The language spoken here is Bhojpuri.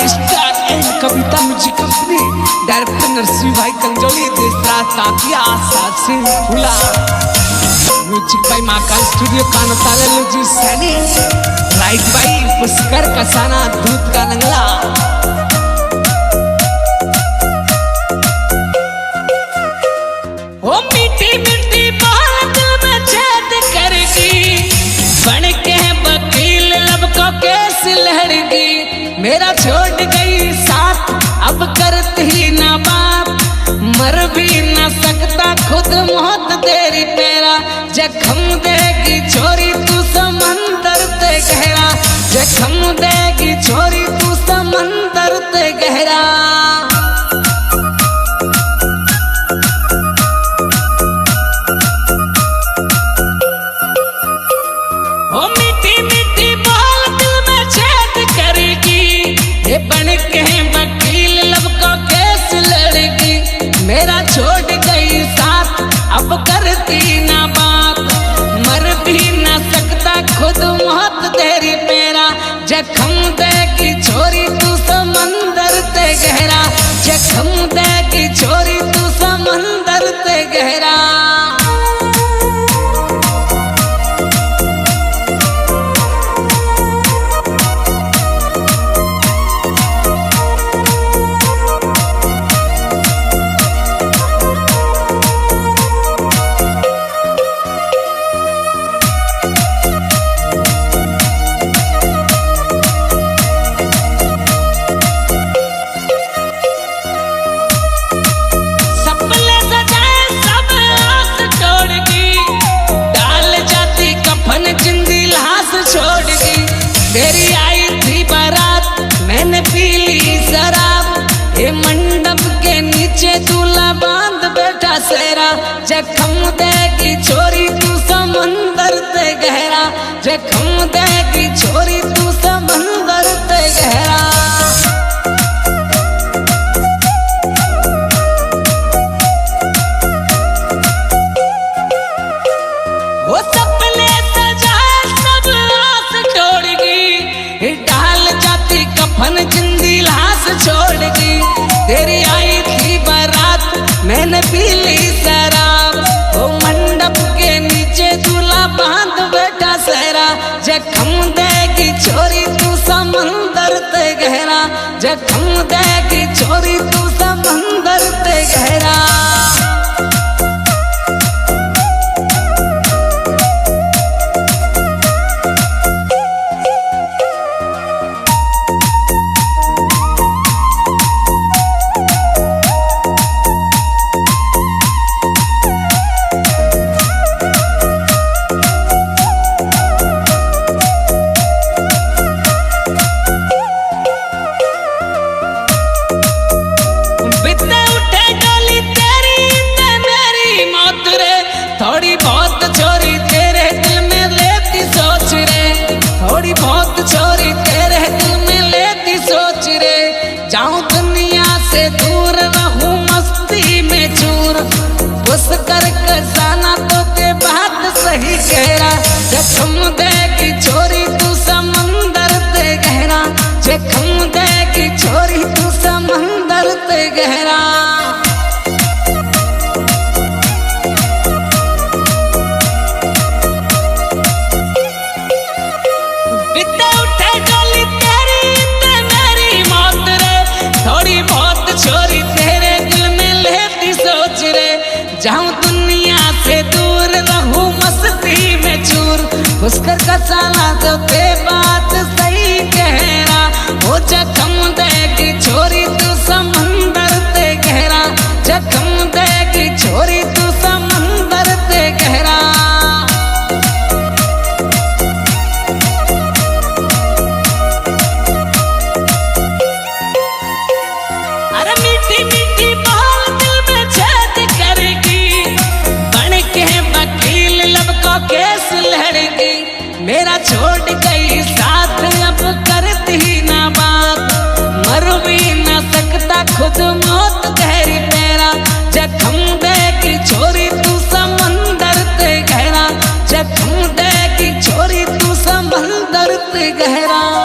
Star and Kavita music company, director Narsingh Bhai Kanjoli, Deshraj Tatiya, Sakshi Phula, music by Mahakal studio Kanotale ji Saini, write by Pushkar Kasana Dudh ka Nangla. ओ मीठी मीठी बात में छेद करगी, बन के वकील लब को केस लहरगी। मेरा छोड़ गई साथ अब करती ही ना बात, मर भी ना सकता खुद मौत तेरी पेरा। जख्म देगी छोरी तू समंदर ते गहरा, जख्म देगी छोरी तू समंदर ते गहरा। ओ मीठी मीठी बात दिल में छेद करेगी, ये बन के वकील लब को केस लड़गी। मेरा छोड़ गई साथ अब करती ना बात, मर भी ना सकता खुद मौत तेरी पेरा। जख्म देगी छोरी तू समंदर ते गहरा, जख्म देगी छोरी तू समंदर ते गहरा। तेरी आई थी बारात मैंने पी ली शराब, ये मंडप के नीचे दूल्हा बांध बैठा सेरा। जख्म देगी छोरी तू समंदर ते गहरा, जख्म देगी छोरी तू समंदर ते गहरा। वो सपने सजाए सब आस तोड़गी, डाल जाती कफन जिंदी लाश छोड़गी। तेरी आई थी बारात मैंने पी ली शराब, वो मंडप के नीचे दूल्हा बांध बैठा सेरा। जख्म देगी छोरी तू समंदर ते गहरा, जख्म देगी छोरी तू समंदर ते गहरा। थोड़ी बहुत छोरी तेरे दिल में लेती सोच रे, थोड़ी बहुत छोरी तेरे दिल में लेती सोच रे। जाऊं दुनिया से दूर रहूं मस्ती में चूर, बस कर कसाना तो के बात सही कहरा। जख्म देगी छोरी तू समंदर ते गहरा, जख्म देगी छोरी तू समंदर ते गहरा। छोरी तेरे दिल में लेती सोच रे, जाऊं दुनिया से दूर रहूं मस्ती में चूर, उसकर कसाना तो ते बात सही कहरा। वो जख्म देगी छोरी तू समंदर ते गहरा, जख्म देगी छोरी तू समंदर ते गहरा। मीठी मीठी बात दिल में छेद करेगी, बन के वकील लब को केस लड़गी। मेरा छोड़ गई साथ अब करती ही ना बात, मर भी ना सकता खुद मौत तेरी पेरा। जख्म देगी छोरी तू समंदर ते गहरा, जख्म देगी छोरी तू समंदर ते गहरा।